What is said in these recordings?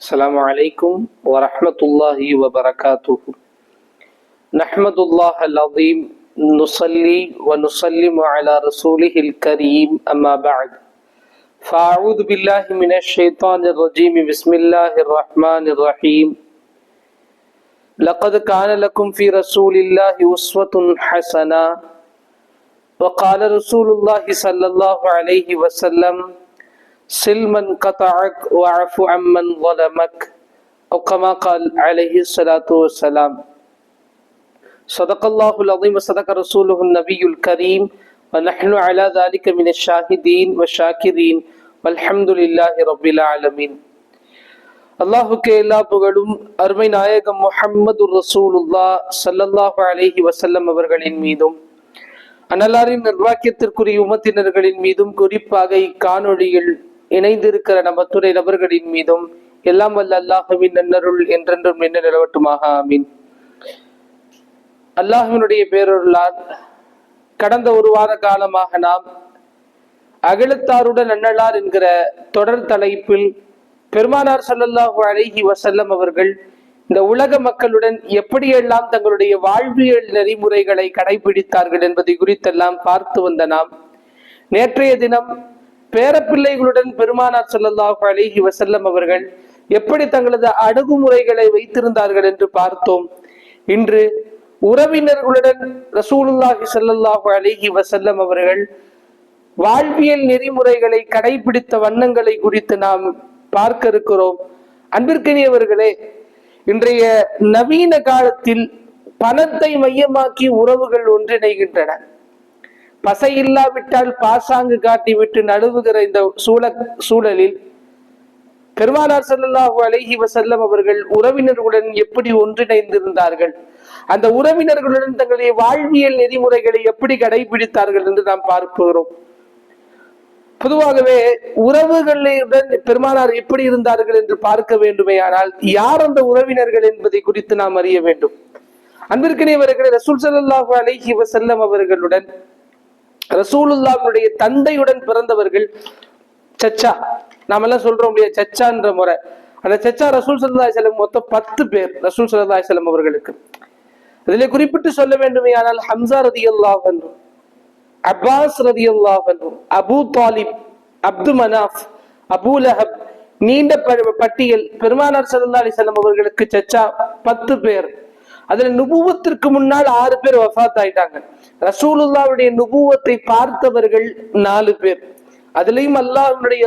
السلام عليكم ورحمة الله وبركاته. نحمد الله العظيم نصلي ونسلم على رسوله الكريم أما بعد فأعوذ بالله من الشيطان الرجيم بسم الله الرحمن الرحيم. لقد كان لكم في رسول الله أسوة حسنة وقال رسول الله صلى الله عليه وسلم سلمن قطعك وعفو عمن ظلمك أو كما قال عليه الصلاة والسلام. صدق الله العظيم وصدق رسوله النبي الكريم ونحن على ذلك من الشاهدين والشاكرين والحمد لله رب العالمين. அல்லாஹுக்கு எல்லா புகழும் அருமை நாயகம் முஹம்மது ரசூலுல்லாஹ் ஸல்லல்லாஹு அலைஹி வஸல்லம் அவர்களின் மீதும் அன்னலாரின் நிர்வாகியத்திற்குரிய உம்மத்தினர்களின் மீதும் குறிப்பாக இக்காணொளியில் இணைந்திருக்கிற நம்ம துணை நபர்களின் மீதும் எல்லாம் வல்ல அல்லாஹுவின் நன்னருள் என்றென்றும் நின்று நிலவட்டுமாக ஆமீன். அல்லாஹுவினுடைய பேரருளால் கடந்த ஒரு வார காலமாக நாம் அகிலத்தாருடன் அன்னலார் என்கிற தொடர் தலைப்பில் பெருமானார் ஸல்லல்லாஹு அலைஹி வஸல்லம் அவர்கள் இந்த உலக மக்களுடன் எப்படியெல்லாம் தங்களுடைய வாழ்வியல் நெறிமுறைகளை கடைபிடித்தார்கள் என்பதை குறித்தெல்லாம் பார்த்து வந்த நாம் நேற்றைய தினம் பேரப்பிள்ளைகளுடன் பெருமானார் ஸல்லல்லாஹு அலைஹி வஸல்லம் அவர்கள் எப்படி தங்களது அணுகுமுறைகளை வைத்திருந்தார்கள் என்று பார்த்தோம். இன்று உறவினர்களுடன் ரசூலுல்லாஹி ஸல்லல்லாஹு அலைஹி வஸல்லம் அவர்கள் வாழ்வியல் நெறிமுறைகளை கடைபிடித்த வண்ணங்களை குறித்து நாம் பார்க்க இருக்கிறோம். அன்பிற்கினியவர்களே, இன்றைய நவீன காலத்தில் பணத்தை மையமாக்கி உறவுகள் ஒன்றிணைகின்றன. பசை இல்லாவிட்டால் பாசாங்கு காட்டிவிட்டு நழுவுகிற இந்த சூழலில் பெருமானார் ஸல்லல்லாஹு அலைஹி வஸல்லம் அவர்கள் உறவினர்களுடன் எப்படி ஒன்றிணைந்திருந்தார்கள், அந்த உறவினர்களுடன் தங்களுடைய வாழ்வியல் நெறிமுறைகளை எப்படி கடைபிடித்தார்கள் என்று நாம் பார்க்கிறோம். பொதுவாகவே உறவுகளுடன் பெருமானார் எப்படி இருந்தார்கள் என்று பார்க்க வேண்டுமே, ஆனால் யார் அந்த உறவினர்கள் என்பதை குறித்து நாம் அறிய வேண்டும். அன்பிற்கினியவர்களே, ரசூல் ஸல்லல்லாஹு அலைஹி வஸல்லம் அவர்களுடன் ரசூலுல்லாஹ்வுடைய தந்தையுடன் பிறந்தவர்கள் சச்சா. நாம எல்லாம் சொல்றோம் இல்லையா, சச்சான்ற முறை. அந்த சச்சா ரசூல் ஸல்லல்லாஹு அலைஹி வஸல்லம் மொத்தம் 10 பேர் ரசூல் ஸல்லல்லாஹு அலைஹி வஸல்லம் அவர்களுக்கு. அதிலே குறிப்பிட்டு சொல்ல வேண்டுமே ஆனால் ஹம்சா ரலியல்லாஹு அன்ஹு, அப்பாஸ் ரலியல்லாஹு அன்ஹு, அபூ தாலிப், அப்து மனாஃப், அபூ லஹப், நீண்ட பட்டியல். பெருமானார் ஸல்லல்லாஹு அலைஹி வஸல்லம் அவர்களுக்கு சச்சா 10 பேர். அதுல நுபுவத்திற்கு முன்னால் 6 பேர் வஃபாத் ஆயிட்டாங்க. ரசூலுல்லாஹ்வுடைய நுபுவத்தை பார்த்தவர்கள் 4 பேர். அதுலயும் அல்லாஹ்வுடைய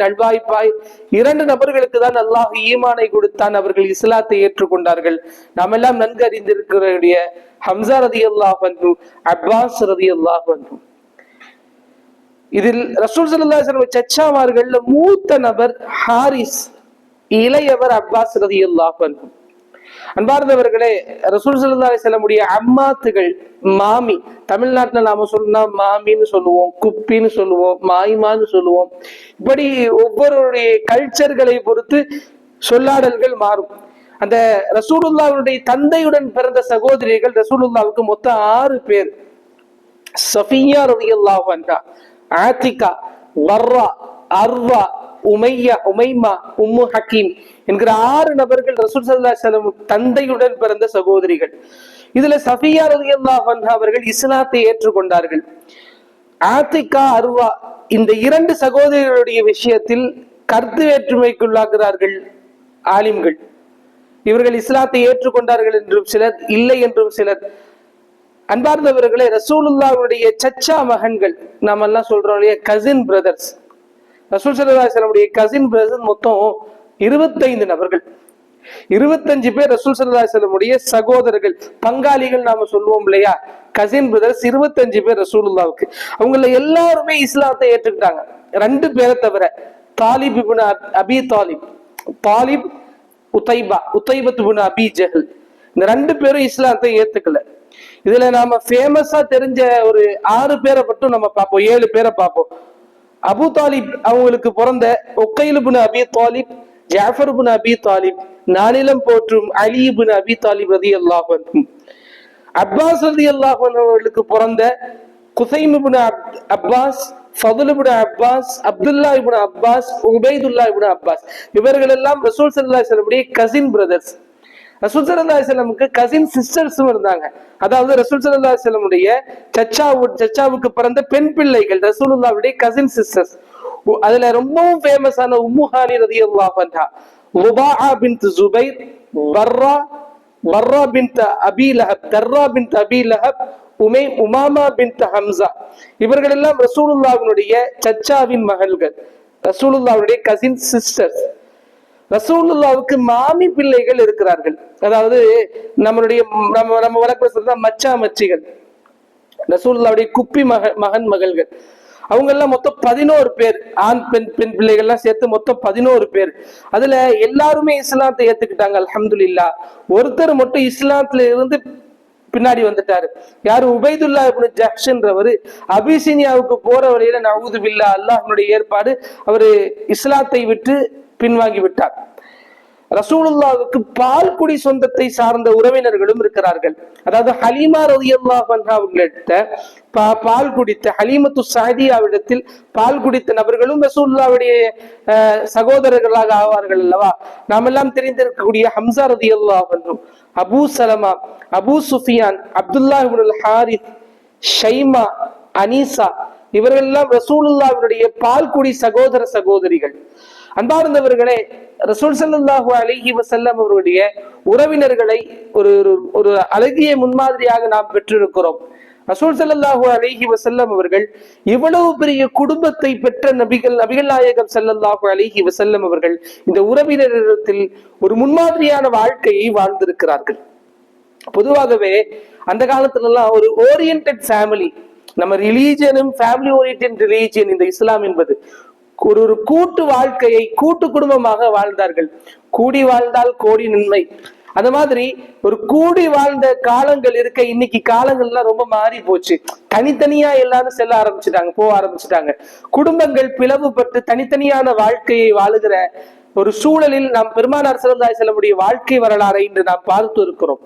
நல்வாய்ப்பாய் 2 நபர்களுக்கு தான் அல்லாஹ் ஈமானை கொடுத்தான். அவர்கள் இஸ்லாத்தை ஏற்றுக்கொண்டார்கள். நாம் எல்லாம் நன்கு அறிந்திருக்கிற ஹம்சா ரலியல்லாஹு அன்ஹு, அப்பாஸ் ரலியல்லாஹு அன்ஹு. இதில் ரசூல் ஸல்லல்லாஹு அலைஹி வஸல்லம் சச்சாமார்கள்ல மூத்த நபர் ஹாரிஸ், இளையவர் அப்பாஸ் ரலியல்லாஹு அன்ஹு. அன்பார்ந்தவர்களே, ரசூல் ஸல்லல்லாஹு அலைஹி வஸல்லம் உடைய அம்மாத்துகள், மாமி. தமிழ்நாட்டுல நாம சொன்னா மாமின்னு சொல்லுவோம், குப்பின்னு சொல்லுவோம், மாய்மான்னு சொல்லுவோம். இப்படி ஒவ்வொருடைய கல்ச்சர்களை பொறுத்து சொல்லாடல்கள் மாறும். அந்த ரசூலுல்லாஹ்வுடைய தந்தையுடன் பிறந்த சகோதரிகள் ரசூலுல்லாஹ்வுக்கு மொத்தம் 6 பேர். சஃபியா ரலியல்லாஹு அன்ஹா, ஆத்திகா, வர்ரா, அர்வா, உமைமா, உம்மு ஹக்கீம் என்கிற 6 நபர்கள் ரசூல் ஸல்லல்லாஹு அலைஹி வஸல்லம் தந்தையுடன் பிறந்த சகோதரிகள். இதுல சஃபியா ரலியல்லாஹு அன்ஹா அவர்கள் இஸ்லாத்தை ஏற்றுக்கொண்டார்கள். ஆத்திகா, அர்வா இந்த 2 சகோதரிகளுடைய விஷயத்தில் கருத்து வேற்றுமைக்குள்ளாகிறார்கள் ஆலிம்கள். இவர்கள் இஸ்லாத்தை ஏற்றுக்கொண்டார்கள் என்றும் சிலர், இல்லை என்றும் சிலர். அன்பார்ந்தவர்களே, ரசூலுல்லாஹ்வுடைய சச்சா மகன்கள், நாம எல்லாம் சொல்றோம் இல்லையா, கசின் பிரதர்ஸ். ரசூல் ஸல்லல்லாஹு அலைஹி வஸல்லம் கசின் பிரதர்ஸ் மொத்தம் 25 நபர்கள். 25 பேர் ரசூல் ஸல்லல்லாஹு அலைஹி வஸல்லம் சகோதரர்கள், பங்காளிகள் நாம சொல்லுவோம் இல்லையா, கசின் பிரதர்ஸ் 25 பேர் ரசூலுல்லாஹ்வுக்கு. அவங்கள எல்லாருமே இஸ்லாத்தை ஏற்றுக்கிட்டாங்க, 2 பேரை தவிர. தாலிப் இப்னு அபி தாலிப், தாலிப் உத்தைபத் இப்னு அபி ஜஹல், இந்த 2 பேரும் இஸ்லாத்தை ஏத்துக்கல. இதுல நாம ஃபேமஸா தெரிஞ்ச ஒரு 6 பேரை மட்டும் நம்ம பார்ப்போம், 7 பேரை பார்ப்போம். அபு தாலிப் அவங்களுக்கு பிறந்த உக்கைல் இப்னு அபி தாலிப், ஜாஃபர் இப்னு அபி தாலிப், நானிலம் போற்றும் அலி இப்னு அபி தாலிப் ரலியல்லாஹு அன்ஹு. அப்பாஸ் ரலியல்லாஹு அன்ஹு அவர்களுக்கு பிறந்த குசைம் இப்னு அப்பாஸ், ஃபதுல் இப்னு அப்பாஸ், அப்துல்லா இப்னு அப்பாஸ், உபைதுல்லா இப்னு அப்பாஸ், இவர்கள் எல்லாம் ரசூல் ஸல்லல்லாஹு அலைஹி வஸல்லம் கசின் பிரதர்ஸ். ரசூல் ஸல்லல்லாஹு அலைஹி வஸல்லமுக்கு கசின் சிஸ்டர்ஸும் இருந்தாங்க. அதாவது ரசூல் ஸல்லல்லாஹு அலைஹி வஸல்லம் சச்சாவுக்கு பிறந்த பெண் பிள்ளைகள் ரசூலுல்லாஹ்வுடைய கசின் சிஸ்டர்ஸ். அதுல ரொம்பவும் ஃபேமஸான உம்மு ஹானி ரலியல்லாஹு அன்ஹா, ருபாஆ பின்த் ஜுபைர், பர்ரா பின்த் அபீ லஹப், தர்ரா பின்த் அபீ லஹப், உமாமா பின்த் ஹம்சா, இவர்கள் எல்லாம் ரசூலுல்லாஹ்வுடைய சச்சாவின் மகள்கள், ரசூலுல்லாஹ்வுடைய கசின் சிஸ்டர்ஸ். ரசூலுல்லாஹ்வுக்கு மாமி பிள்ளைகள் இருக்கிறார்கள். அதாவது நம்மளுடைய நம்ம வழக்கு சொல்றா மச்சா மச்சிகள், ரசூலுல்லாஹ்வுடைய குப்பி மகன் மகள்கள். அவங்க எல்லாம் மொத்தம் 11 பேர், ஆண் பெண் பிள்ளைகள்லாம் சேர்த்து மொத்தம் 11 பேர். அதுல எல்லாருமே இஸ்லாத்தை ஏத்துக்கிட்டாங்க அல்ஹம்துலில்லாஹ். ஒருத்தர் மட்டும் இஸ்லாத்துல இருந்து பின்னாடி வந்துட்டாரு. யாரு? உபைதுல்லா இப்னு ஜஹ்ஷ்ன்றவர். அபிசீனியாவுக்கு போற வழியில நஊது பில்லாஹ், அல்லாஹ்வுடைய ஏற்பாடு, அவரு இஸ்லாத்தை விட்டு பின்வாங்கி விட்டார். ரசூலுல்லாஹ்வுக்கு பால் குடி சொந்தத்தை சார்ந்த உறவினர்களும் இருக்கிறார்கள். அதாவது ஹலீமா ரலியல்லாஹு அன்ஹா அவர்களிட்ட பால் குடித்த, ஹலீமத்து சாதியாவிடத்தில் பால் குடித்த நபர்களும் ரசூலுல்லாஹ்வுடைய சகோதரர்களாக ஆவார்கள் அல்லவா? நாம் எல்லாம் தெரிந்திருக்கக்கூடிய ஹம்சா ரலியல்லாஹு அன்ஹு, Abu Salama, Abu Sufyan, Abdullah Ibnul Harith, Shaima, Anisa, இவர்கள் எல்லாம் ரசூலுல்லாஹ்வுடைய பால் குடி சகோதர சகோதரிகள். அன்பார்ந்தவர்களே, ரசூல் ஸல்லல்லாஹு அலைஹி வஸல்லம் அவருடைய உறவினர்களை ஒரு ஒரு அழகிய முன்மாதிரியாக நாம் பெற்றிருக்கிறோம். ரசூல் ஸல்லல்லாஹு அலைஹி வஸல்லம் அவர்கள் இவ்வளவு பெரிய குடும்பத்தை பெற்ற நபிகள் நாயகம் ஸல்லல்லாஹு அலைஹி வஸல்லம் அவர்கள் இந்த உறவினரிடத்தில் ஒரு முன்மாதிரியான வாழ்க்கையை வாழ்ந்திருக்கிறார்கள். பொதுவாகவே அந்த காலத்துல எல்லாம் ஒரு ஓரியன்டட் ஃபேமிலி, நம்ம ரிலீஜியனும் ஃபேமிலி ஓரியன்டட் ரிலீஜியன் இந்த இஸ்லாம் என்பது, ஒரு கூட்டு வாழ்க்கையை கூட்டு குடும்பமாக வாழ்ந்தார்கள். கூடி வாழ்ந்தால் கோடி நன்மை. அந்த மாதிரி ஒரு கூடி வாழ்ந்த காலங்கள் இருக்க. இன்னைக்கு காலங்கள்லாம் ரொம்ப மாறி போச்சு. தனித்தனியா எல்லாரும் செல்ல ஆரம்பிச்சுட்டாங்க, போக ஆரம்பிச்சுட்டாங்க. குடும்பங்கள் பிளவுபட்டு தனித்தனியான வாழ்க்கையை வாழுகிற ஒரு சூழலில் நாம் பெருமானார் ஸல்லல்லாஹு அலைஹி வஸல்லம் வாழ்க்கை வரலாறை இன்று நாம் பார்த்து இருக்கிறோம்.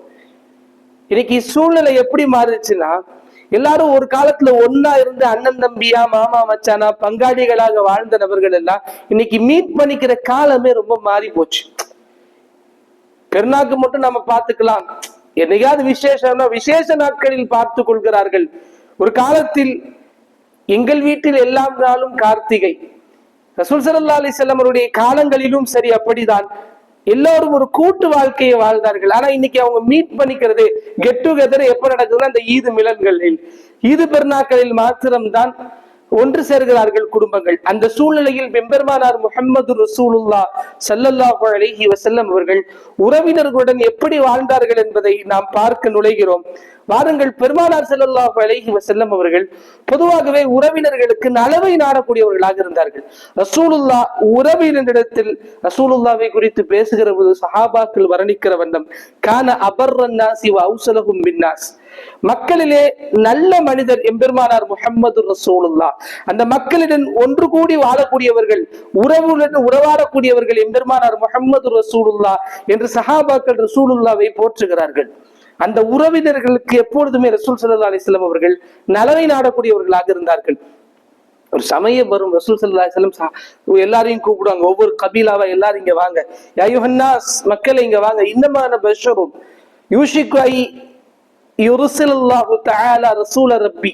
இன்னைக்கு சூழ்நிலை எப்படி மாறிடுச்சுன்னா, எல்லாரும் ஒரு காலத்துல ஒன்னா இருந்து அண்ணன் தம்பியா, மாமா மச்சானா, பங்காளிகளாக வாழ்ந்த நபர்கள் எல்லாம் இன்னைக்கு மீட் பண்ணிக்கிற காலமே ரொம்ப மாறி போச்சு. பெருநாக்கு மட்டும் நம்ம பார்த்துக்கலாம், என்னையாவது விசேஷம்னா விசேஷ நாட்களில் பார்த்து கொள்கிறார்கள். ஒரு காலத்தில் எங்கள் வீட்டில் எல்லாம் நாளும் கார்த்திகை, ரசூல் ஸல்லல்லாஹு அலைஹி வஸல்லம் அவருடைய காலங்களிலும் சரி அப்படிதான் எல்லாரும் ஒரு கூட்டு வாழ்க்கையை வாழ்ந்தார்கள். ஆனா இன்னைக்கு அவங்க மீட் பண்ணிக்கிறது, கெட் டுகெதர் எப்ப நடக்குதுன்னா அந்த ஈது மிலன்களில், ஈது பெருநாட்களில் மாத்திரம்தான் ஒன்று சேர்கிறார்கள் குடும்பங்கள். அந்த சூழ்நிலையில் பெருமானார் முஹம்மது ரசூலுல்லாஹ் ஸல்லல்லாஹு அலைஹி வஸல்லம் அவர்கள் உறவினர்களுடன் எப்படி வாழ்ந்தார்கள் என்பதை நாம் பார்க்க நுழைகிறோம். வாருங்கள். பெருமானார் ஸல்லல்லாஹு அலைஹி வஸல்லம் அவர்கள் பொதுவாகவே உறவினர்களுக்கு நலவை நாடக்கூடியவர்களாக இருந்தார்கள். ரசூலுல்லாஹ் உறவினரிடத்தில் ரசூலுல்லாஹ்வை குறித்து பேசுகிற போது சஹாபாக்கள் வர்ணிக்கிற வண்ணம், கான அபர்ரன் நாஸி வ அவ்ஸலஹும் பின்னாஸ், மக்களிலே நல்ல மனிதர் எம்பெருமானார் முஹம்மது ரசூலுல்லாஹ். அந்த மக்களிடம் ஒன்று கூடி வாழக்கூடியவர்கள், உறவுடன் உறவாடக்கூடியவர்கள் எம்பெருமானார் முஹம்மது ரசூலுல்லாஹ் என்று சஹாபாக்கள் ரசூலுல்லாஹ்வை போற்றுகிறார்கள். அந்த உறவினர்களுக்கு எப்பொழுதுமே ரசூல் ஸல்லல்லாஹு அலைஹி வஸல்லம் அவர்கள் நலனை நாடக்கூடியவர்களாக இருந்தார்கள். ஒரு சமயம் வரும், ரசூல் ஸல்லல்லாஹு அலைஹி வஸல்லம் எல்லாரையும் கூப்பிடுவாங்க, ஒவ்வொரு கபீலாவா எல்லாரும் இங்க வாங்க, யா அய்யுஹன்னாஸ், மக்கள் இங்க வாங்க, இன்னமான பஷரும் யூஷிகு ஐ யுர்சிலுல்லாஹு தஆலா ரசூல ரப்பி,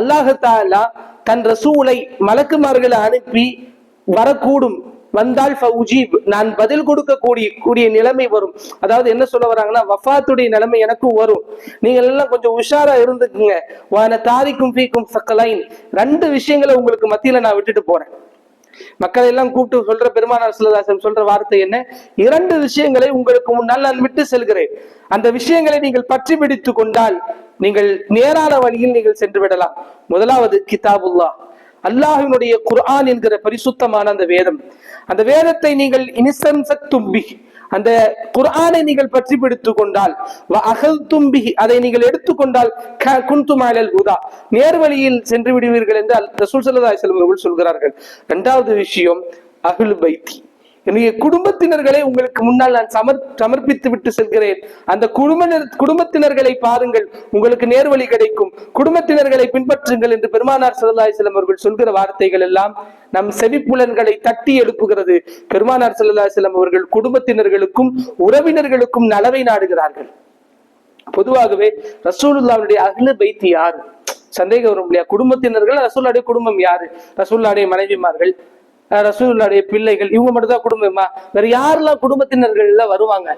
அல்லாஹ் தஆலா தன் ரசூலை மலக்குமார்களை அனுப்பி வரக்கூடும், வந்தால் ஃபவுஜீப், நான் பதில் கொடுக்க கூடிய நிலைமை வரும். அதாவது என்ன சொல்ல வராங்கன்னா, வஃபாத்துடைய நிலைமை எனக்கும் வரும், நீங்க எல்லாம் கொஞ்சம் உஷாரா இருந்துக்குங்க. வான தாரிக்கும் ஃபீக்கும் ஸக்கலைன், 2 விஷயங்களை உங்களுக்கு மத்தியில நான் விட்டுட்டு போறேன். மக்களை எல்லாம் கூப்பிட்டு சொல்ற பெருமானார் ஸல்லல்லாஹு அலைஹி வஸல்லம் சொல்ற வார்த்தை என்ன? 2 விஷயங்களை உங்களுக்கு முன்னால் நான் விட்டு செல்கிறேன். அந்த விஷயங்களை நீங்கள் பற்றி பிடித்துக் கொண்டால் நீங்கள் நேரான வழியில் நீங்கள் சென்று விடலாம். முதலாவது கிதாபுல்லாஹ், அல்லாஹ்வினுடைய குர்ஆன் என்கிற பரிசுத்தமான அந்த வேதம். அந்த வேதத்தை நீங்கள் இனிசன்சக்தும்பி, அந்த குர்ஆனை நீங்கள் பற்றி பிடித்துக் கொண்டால், வஅகல்தும்பி, அதை நீங்கள் எடுத்துக்கொண்டால், குன்தும் அலல் ஹுதா, நேர்வழியில் சென்று விடுவீர்கள் என்று ரசூல் ஸல்லல்லாஹு அலைஹி வஸல்லம் அவர்கள் சொல்கிறார்கள். 2வது விஷயம் அஹ்லுல் பைத்தி, என்னுடைய குடும்பத்தினர்களை உங்களுக்கு முன்னால் நான் சமர்ப்பித்து விட்டு செல்கிறேன். அந்த குடும்பத்தினர்களை பாருங்கள், உங்களுக்கு நேர்வழி கிடைக்கும், குடும்பத்தினர்களை பின்பற்றுங்கள் என்று பெருமானார் ஸல்லல்லாஹு அலைஹி வஸல்லம் அவர்கள் சொல்கிற வார்த்தைகள் எல்லாம் நம் செவிப்புலன்களை தட்டி எழுப்புகிறது. பெருமானார் ஸல்லல்லாஹு அலைஹி வஸல்லம் அவர்கள் குடும்பத்தினர்களுக்கும் உறவினர்களுக்கும் நலவை நாடுகிறார்கள். பொதுவாகவே ரசூலுல்லாஹ்வுடைய அஹ்லு பைத் யாரு? சந்தேகம் வரும் இல்லையா? குடும்பத்தினர்கள், ரசூலுல்லாஹ்வுடைய குடும்பம் யாரு? ரசூலுல்லாஹ்வுடைய மனைவிமார்கள், ரசூலுல்லாஹ்வுடைய பிள்ளைகள், இவங்க மட்டும் தான் குடும்பமா? வேற யாரெல்லாம் குடும்பத்தினர்கள் எல்லாம் வருவாங்க?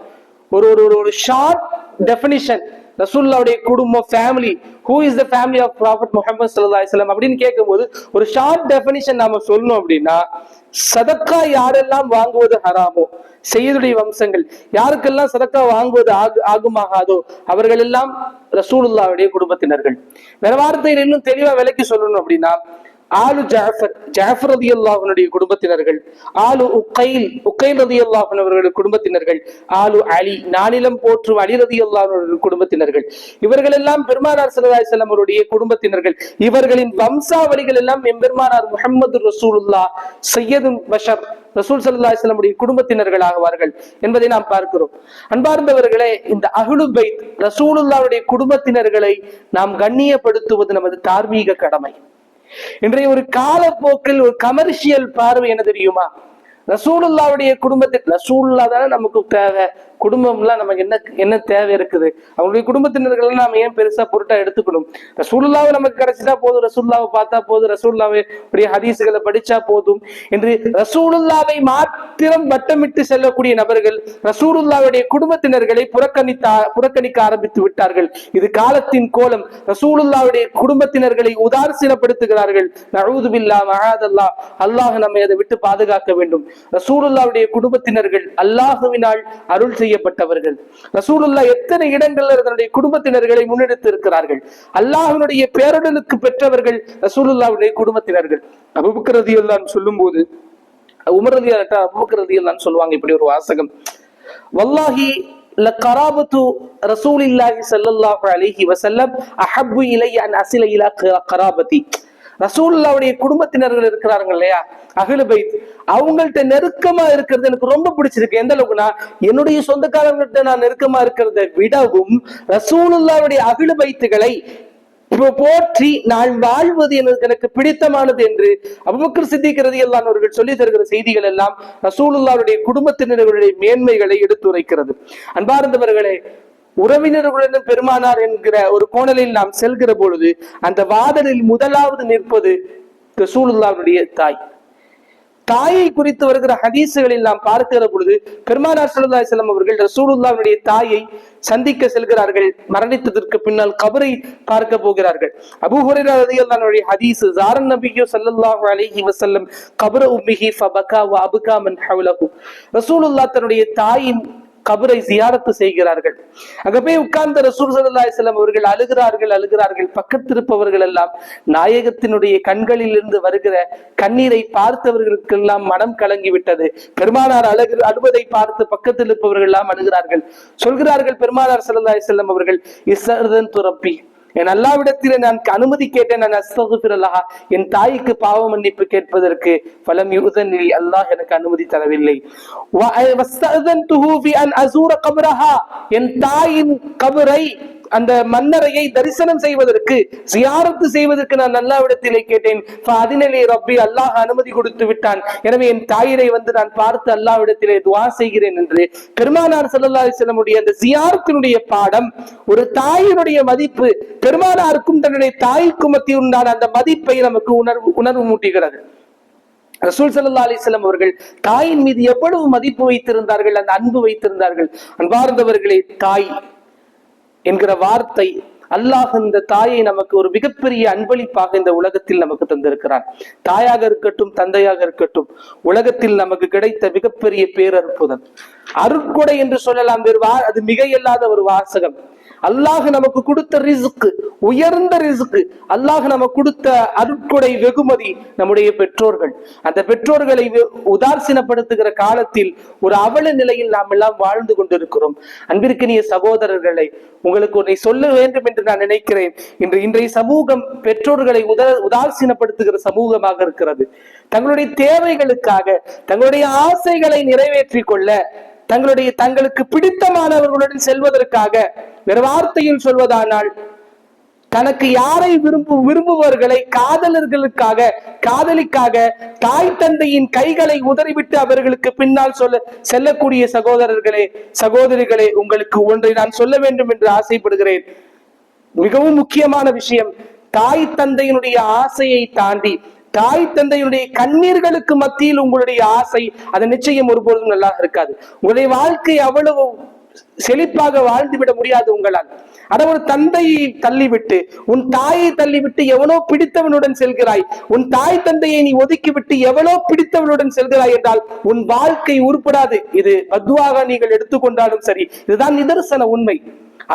ஒரு ஒரு ஒரு ஷார்ட் டெஃபினிஷன், ரசூலுல்லாஹ்வுடைய குடும்பம், family, who is the family of prophet Muhammad ஸல்லல்லாஹு அலைஹி வஸல்லம் அப்படின்னு கேட்கும்போது ஒரு ஷார்ட் டெஃபினிஷன் நாம சொல்லணும் அப்படின்னா, சதக்கா யாரெல்லாம் வாங்குவது ஹராமோ, செய்யுடைய வம்சங்கள் யாருக்கெல்லாம் சதக்கா வாங்குவது ஆகுமாகாதோ அவர்கள் எல்லாம் ரசூலுல்லாஹ்வுடைய குடும்பத்தினர்கள். வேற வார்த்தையில் இன்னும் தெளிவா விலைக்கு சொல்லணும் அப்படின்னா, ஆலு ஜாஃபர் ரலியல்லாஹு அன்ஹுடைய குடும்பத்தினர்கள், ஆலு உக்கைல் ரலியல்லாஹு அன்ஹு அவர்களுடைய குடும்பத்தினர்கள், ஆலு அலி நானிலம் போற்றும் அலி ரலியல்லாஹு அன்ஹு குடும்பத்தினர்கள். இவர்கள் எல்லாம் பெருமானார் ஸல்லல்லாஹு அலைஹி வஸல்லம் அவருடைய குடும்பத்தினர்கள். இவர்களின் வம்சாவளிகள் எல்லாம் எம்பெருமானார் முஹம்மது ரசூலுல்லாஹ் சையதுல் பஷர் ரசூல் ஸல்லல்லாஹு அலைஹி வஸல்லம் உடைய குடும்பத்தினர்கள் ஆவார்கள் என்பதை நாம் பார்க்கிறோம். அன்பார்ந்தவர்களே, இந்த அஹ்லு பைத் ரசூலுல்லாஹ்வுடைய குடும்பத்தினர்களை நாம் கண்ணியப்படுத்துவது நமது தார்மீக கடமை. இன்றைய ஒரு காலப்போக்கில் ஒரு கமர்ஷியல் பார்வை என்ன தெரியுமா? ரசூலுல்லாஹ்வுடைய குடும்பத்தில் ரசூலுல்லாஹ் தானே நமக்கு தேவை, குடும்பம்லாம் நமக்கு என்ன தேவை இருக்குது? அவங்களுடைய குடும்பத்தினர்கள் நாம ஏன் பெருசா பொருட்டா எடுத்துக்கணும்? ரசூலுல்லாஹ் நமக்கு கிடைச்சிட்டா போதும், ரசூலுல்லாஹ் பார்த்தா போதும், ரசூலுல்லாஹ்வுடைய ஹதீஸ்களை படிச்சா போதும் என்று ரசூலுல்லாஹ்வை மாத்திரம் வட்டமிட்டு செல்லக்கூடிய நபர்கள் ரசூலுல்லாஹ்வுடைய குடும்பத்தினர்களை புறக்கணிக்க ஆரம்பித்து விட்டார்கள். இது காலத்தின் கோலம். ரசூலுல்லாஹ்வுடைய குடும்பத்தினர்களை உதாசீனப்படுத்துகிறார்கள். நஊது பில்லாஹ் மஆதல்லாஹ், அல்லாஹ் நம்மை அதை விட்டு பாதுகாக்க வேண்டும். ரசூலுல்லாஹ்வுடைய குடும்பத்தினர்கள் அல்லாஹ்வினால் அருள் செய்யப்பட்டவர்கள். ரசூலுல்லாஹ் எத்தனை இடங்கள்ல தன்னுடைய குடும்பத்தினர்களை முன்னெடுத்து இருக்கிறார்கள். அல்லாஹ்வுடைய பேரடலுக்கு பெற்றவர்கள் ரசூலுல்லாஹ்வுடைய குடும்பத்தினர்கள். அபூபக்கர் ரலியல்லாஹு அன்ஹு சொல்லும்போது, உமர் ரலியல்லாஹு அன்ஹு அபூபக்கர் ரலியல்லாஹு அன்ஹு சொல்லுவாங்க இப்படி ஒரு வாசகம், வல்லாஹி லகராபத்து ரசூலில்லாஹி ஸல்லல்லாஹு அலைஹி வஸல்லம் அஹப்பு இலைய அன் அஸில இலா கராபதி. ரசூலுல்லாஹ்வுடைய குடும்பத்தினர்கள் இருக்கிறாங்க இல்லையா, அஹ்லு பைத், அவங்கள்ட்ட நெருக்கமா இருக்கிறது எனக்கு ரொம்ப பிடிச்சிருக்கு. எந்த அளவுக்குனா, என்னுடைய சொந்தக்காரங்கள்ட்ட நான் நெருக்கமா இருக்கிறத விடவும் ரசூலுல்லாஹ்வுடைய அஹ்லு பைத்துகளை போற்றி நான் வாழ்வது எனக்கு பிடித்தமானது என்று அபூபக்கர் சித்திக் ரலியல்லாஹு அன்ஹு அவர்கள் சொல்லி தருகிற செய்திகள் எல்லாம் ரசூலுல்லாஹ்வுடைய குடும்பத்தினர்களுடைய மேன்மைகளை எடுத்துரைக்கிறது. அன்பார்ந்தவர்களே, உறவினர்களுடன் பெருமானார் என்கிற ஒரு கோணலில் நாம் செல்கிற பொழுது அந்த வாதலில் முதலாவது நிற்பது ரசூலுல்லாஹ்வுடைய தாய். தாயை குறித்து வருகிற ஹதீசுகளில் நாம் பார்க்கிற பொழுது பெருமானார் ஸல்லல்லாஹு அலைஹி வஸல்லம் அவர்கள் ரசூலுல்லாஹ்வுடைய தாயை சந்திக்க செல்கிறார்கள். மரணித்ததற்கு பின்னால் கபரை பார்க்க போகிறார்கள். அபூ ஹுரைரா ரலியல்லாஹு அன்ஹு ஹதீஸ், ஸாரன் நபியு ஸல்லல்லாஹு அலைஹி வஸல்லம் கபர உம்மிஹி ஃபபகா வ அபகா மன் ஹவ்லஹு. ரசூலுல்லாஹ் தன்னுடைய தாயின் கபரை ஜியாரத்து செய்கிறார்கள். அங்க போய் உட்கார்ந்த ரசூல் ஸல்லல்லாஹு அலைஹி வஸல்லம் அவர்கள் அழுகிறார்கள். பக்கத்திருப்பவர்கள் எல்லாம் நாயகத்தினுடைய கண்களில் இருந்து வருகிற கண்ணீரை பார்த்தவர்களுக்கெல்லாம் மனம் கலங்கி விட்டது. பெருமானார் அழுவதை பார்த்து பக்கத்தில் இருப்பவர்கள் எல்லாம் அழுகிறார்கள். சொல்கிறார்கள் பெருமானார் ஸல்லல்லாஹு அலைஹி வஸல்லம் அவர்கள், இஸ்ஸர்தன் துரப்பி, என் அல்லாஹ்விடத்திலே நான் அனுமதி கேட்டேன், நான் அஸ்தக்ஃபிருல்லாஹ், என் தாய்க்கு பாவ மன்னிப்பு கேட்பதற்கு. ஃபலம் யுஸன்னி, அல்லாஹ் எனக்கு அனுமதி தரவில்லை. வஸ்தஅதன்துஹு ஃபி அன் அஸூர கப்ரஹா, என் தாயின் கபரை, அந்த மன்னரையை தரிசனம் செய்வதற்கு, ஜியாரத்து செய்வதற்கு நான் அல்லாஹ்விடத்திலே கேட்டேன். ஃபஅதினலி ரப்பி, அல்லாஹ் அனுமதி கொடுத்து விட்டான். எனவே என் தாயினை வந்து நான் பார்த்து அல்லாஹ்விடத்திலே துஆ செய்கிறேன் என்று பெருமானார் ஸல்லல்லாஹு அலைஹி வஸல்லம் உடைய அந்த ஜியாரத்தினுடைய பாடம், ஒரு தாயினுடைய மதிப்பு, பெருமானாருக்கும் தன்னுடைய தாய்க்கும் மத்தியில் உண்டான அந்த மதிப்பை நமக்கு உணர்வு மூட்டுகிறது. ரசூல் ஸல்லல்லாஹு அலைஹி வஸல்லம் அவர்கள் தாயின் மீது எவ்வளவு மதிப்பு வைத்திருந்தார்கள், அந்த அன்பு வைத்திருந்தார்கள். அன்பார்ந்தவர்களே, தாய் என்கிற வார்த்தை, அல்லாஹ் இந்த தாயை நமக்கு ஒரு மிகப்பெரிய அன்பளிப்பாக இந்த உலகத்தில் நமக்கு தந்திருக்கிறான். தாயாக இருக்கட்டும், தந்தையாக இருக்கட்டும், உலகத்தில் நமக்கு கிடைத்த மிகப்பெரிய பேரற்புதம், அருட்கொடை என்று சொல்லலாம். அது மிகையில்லாத ஒரு வாசகம். அல்லாஹ் நமக்கு கொடுத்த ரிஸ்க், உயர்ந்த ரிஸ்க், அல்லாஹ் நமக்கு கொடுத்த அருட்கொடை வெகுமதி நம்முடைய பெற்றோர்கள். அந்த பெற்றோர்களை உதாசீனப்படுத்துகிற காலத்தில் ஒரு அவல நிலையில் நாம் எல்லாம் வாழ்ந்து கொண்டிருக்கிறோம். அன்பிற்கினிய சகோதரர்களை, உங்களுக்கு ஒன்றை சொல்ல வேண்டும் என்று நான் நினைக்கிறேன். இன்றைய சமூகம் பெற்றோர்களை உதாசீனப்படுத்துகிற சமூகமாக இருக்கிறது. தங்களுடைய தேவைகளுக்காக, தங்களுடைய ஆசைகளை நிறைவேற்றிக் கொள்ள, தங்களுக்கு பிடித்தமானவர்களுடன் செல்வதற்காக, வேறு வார்த்தையில் சொல்வதானால் தனக்கு யாரை விரும்புவர்களை காதலர்களுக்காக, காதலிக்காக தாய் தந்தையின் கைகளை உதறிவிட்டு அவர்களுக்கு பின்னால் செல்லக்கூடிய சகோதரர்களே, சகோதரிகளே, உங்களுக்கு ஒன்றை நான் சொல்ல வேண்டும் என்று ஆசைப்படுகிறேன். மிகவும் முக்கியமான விஷயம், தாய் தந்தையினுடைய ஆசையை தாண்டி, தாய் தந்தையுடைய கண்ணீர்களுக்கு மத்தியில் உங்களுடைய ஆசை, அது நிச்சயம் ஒருபொழுதும் நல்லா இருக்காது. உங்களுடைய வாழ்க்கை அவ்வளவு செழிப்பாக வாழ்ந்துவிட முடியாது உங்களால். ஆனால் ஒரு தந்தையை தள்ளிவிட்டு, உன் தாயை தள்ளிவிட்டு எவனோ பிடித்தவனுடன் செல்கிறாய், உன் தாய் தந்தையை நீ ஒதுக்கிவிட்டு எவனோ பிடித்தவனுடன் செல்கிறாய் என்றால் உன் வாழ்க்கை உருப்படாது. இது பத்வாக நீங்கள் எடுத்துக்கொண்டாலும் சரி, இதுதான் நிதர்சன உண்மை.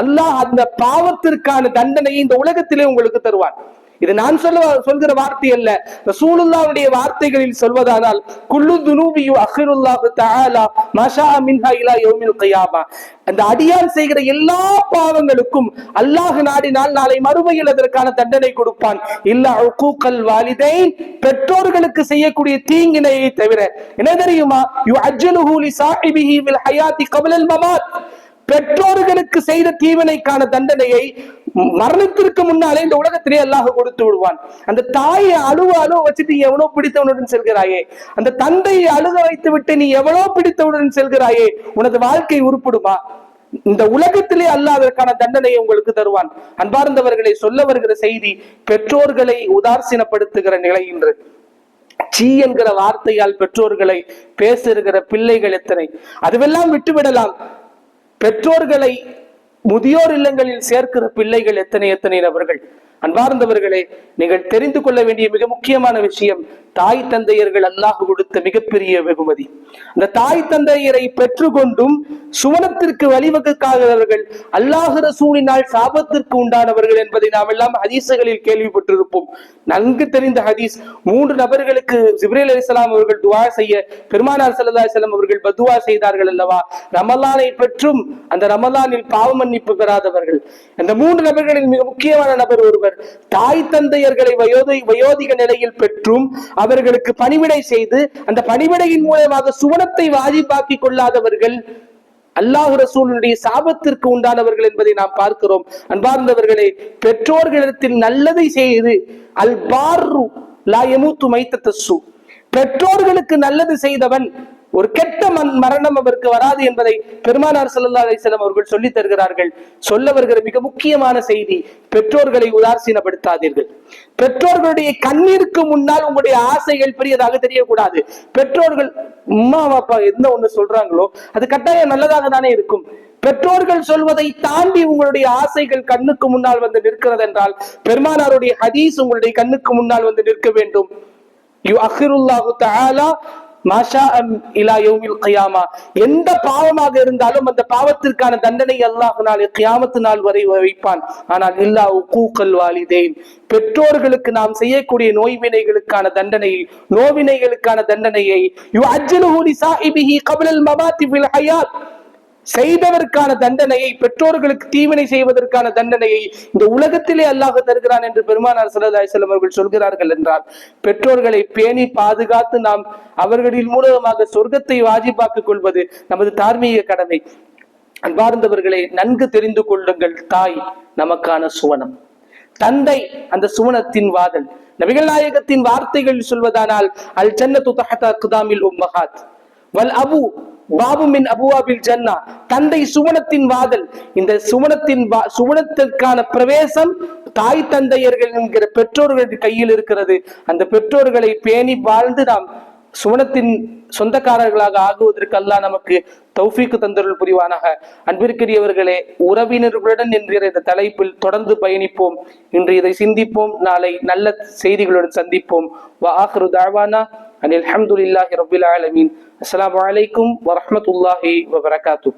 அல்லாஹ் அந்த பாவத்திற்கான தண்டனையை இந்த உலகத்திலே உங்களுக்கு தருவான். இது நான் சொல்கிற வார்த்தை அல்ல, ரசூலுல்லாஹ்வுடைய வார்த்தைகளில் சொல்வதானால், குல்லு துனூபியு அக்ஹிருல்லாஹு தஆலா மாஷா மின்ஹா இலா யௌமில் கியாமா. அந்த அடியான் செய்கிற எல்லா பாவங்களுக்கும் அல்லாஹ் நாடினால் நாளை மறுமையில் அதற்கான தண்டனை கொடுப்பான். இல்லா உக்கூக்கல் வாலிதைன், பெற்றோர்களுக்கு செய்யக்கூடிய தீங்கினையை தவிர. என்ன தெரியுமா? யுஅஜ்ஜலுஹு லிசாஹிபிஹி ஃபில் ஹயாத்தி கப்லல் மமாத். பெற்றோர்களுக்கு செய்த தீவினைக்கான தண்டனையை மரணத்திற்கு முன்னாலே இந்த உலகத்திலே அல்லாஹ் கொடுத்து விடுவான். அந்த தாயை அழுவ வச்சுட்டு எவனோ பிடித்தவனுடன் செல்கிறாயே, அந்த தந்தையை அழுக வைத்து விட்டு நீ எவனோ பிடித்தவனுடன் செல்கிறாயே, உனது வாழ்க்கை உருப்படுமா? இந்த உலகத்திலே அல்லாஹ் அதற்கான தண்டனையை உங்களுக்கு தருவான். அன்பார்ந்தவர்களை, சொல்ல வருகிற செய்தி, பெற்றோர்களை உதாசீனப்படுத்துகிற நிலை இன்று. சீ என்கிற வார்த்தையால் பெற்றோர்களை பேசுகிற பிள்ளைகள் எத்தனை! அதுவெல்லாம் விட்டுவிடலாம். பெற்றோர்களை முதியோர் இல்லங்களில் சேர்க்கிற பிள்ளைகள் எத்தனை நபர்கள்! அன்பார்ந்தவர்களே, நீங்கள் தெரிந்து கொள்ள வேண்டிய மிக முக்கியமான விஷயம், தாய் தந்தையர்கள் அல்லாஹ் கொடுத்த மிகப்பெரிய வெகுமதி. அந்த தாய் தந்தையரை பெற்றுக்கொண்டும் சுவனத்திற்கு வழிவகுக்காதவர்கள் அல்லாஹ் ரசூலினால் சாபத்திற்கு உண்டானவர்கள் என்பதை நாம் எல்லாம் ஹதீசுகளில் கேள்விப்பட்டிருப்போம். நன்கு தெரிந்த ஹதீஸ், 3 நபர்களுக்கு ஜிப்ரீல் அலைஹிஸ்ஸலாம் அவர்கள் துஆ செய்ய பெருமானார் ஸல்லல்லாஹு அலைஹி வஸல்லம் அவர்கள் பதுஆ செய்தார்கள் அல்லவா? ரமலானை பெற்றும் அந்த ரமலானில் பாவ மன்னிப்பு பெறாதவர்கள். அந்த 3 நபர்களில் மிக முக்கியமான நபர் ஒருவர் தாய் தந்தையர்களை வயோதிக நிலையில் பெற்றும் அவர்களுக்கு பணிவிடை செய்து அந்த பணிவிடையின் மூலமாக சுவனத்தை வாஜிபாக்கி கொள்ளாதவர்கள் அல்லாஹ் ரசூலுடைய சாபத்திற்கு உண்டானவர்கள் என்பதை நாம் பார்க்கிறோம். அன்பார்ந்தவர்களே, பெற்றோர்களிடத்தில் நல்லதை செய்து அல் பார்ரு லா யமூத்து மைத்தத்தஸ்ஸு, பெற்றோர்களுக்கு நல்லது செய்தவன் ஒரு கெட்ட மரணம் அவருக்கு வராது என்பதை பெருமானார் ஸல்லல்லாஹு அலைஹி வஸல்லம் அவர்கள் சொல்லி தருகிறார்கள். சொல்ல வருகிற மிக முக்கியமான செய்தி, பெற்றோர்களை உதாசீனப்படுத்தாதீர்கள். பெற்றோர்களுடைய கண்ணீருக்கு முன்னால் உங்களுடைய ஆசைகள் பெரியதாக தெரியக்கூடாது. பெற்றோர்கள் அம்மா அப்பா என்ன ஒண்ணு சொல்றாங்களோ அது கட்டாயம் நல்லதாக தானே இருக்கும். பெற்றோர்கள் சொல்வதை தாண்டி உங்களுடைய ஆசைகள் கண்ணுக்கு முன்னால் வந்து நிற்கிறது என்றால் பெருமானாருடைய ஹதீஸ் உங்களுடைய கண்ணுக்கு முன்னால் வந்து நிற்க வேண்டும். யுஅக்ஹிருல்லாஹு தஆலா மாஷா இலா யௌமில் கியாமா. எந்த பாவமாக இருந்தாலும் அந்த பாவத்திற்கான தண்டனை அல்லாஹ் நாளை கியாமத்து நாள் வரை வைப்பான். ஆனால் இல்லா உக்கூக்கல் வாலிதைன், பெற்றோர்களுக்கு நாம் செய்யக்கூடிய நோய்வினைகளுக்கான தண்டனையை, நோவினைகளுக்கான தண்டனையை யுஅஜ்ஜலுஹு லிசாஹிபிஹி கப்லல் மமாத்தி ஃபில் ஹயாத், செய்தவர்க்கான தண்டனையை, பெற்றோர்களுக்கு தீவினை செய்வதற்கான தண்டனையை இந்த உலகத்திலே அல்லாஹ் தருகிறான் என்று பெருமானார் ஸல்லல்லாஹு அலைஹி வஸல்லம் அவர்கள் சொல்கிறார்கள் என்றால், பெற்றோர்களை பேணி பாதுகாத்து நாம் அவர்களின் மூலமாக சொர்க்கத்தை வாஜிபாக்கிக் கொள்வது நமது தார்மீக கடமை. அன்பார்ந்தவர்களை, நன்கு தெரிந்து கொள்ளுங்கள், தாய் நமக்கான சுவனம், தந்தை அந்த சுவனத்தின் வாதல். நபிகள் நாயகத்தின் வார்த்தைகள் சொல்வதானால், அல் ஜன்னத்து தஹத அக்தாமில் உம்மஹாத் வல் அபு பாபு மின் அபுவாபில் ஜன்னா, தந்தை சுவனத்தின் வாதல். இந்த சுவனத்திற்கான பிரவேசம் தாய் தந்தையர்கள் என்கிற பெற்றோர்களின் கையில் இருக்கிறது. அந்த பெற்றோர்களை பேணி வாழ்ந்து நாம் சுவனத்தின் சொந்தக்காரர்களாக ஆகுவதற்கு அல்லாஹ் நமக்கு தௌஃபீக் தந்தருள் புரிவானாக. அன்பிற்குரியவர்களே, உறவினர்களுடன் என்கிற இந்த தலைப்பில் தொடர்ந்து பயணிப்போம். இன்று இதை சிந்திப்போம், நாளை நல்ல செய்திகளுடன் சந்திப்போம். வ ஆகிரு தஅவானா அனில் ஹம்துலில்லாஹி ரப்பில் ஆலமீன். அஸ்ஸலாமு அலைக்கும் வரஹ்மத்துல்லாஹி வபரகாத்துஹு.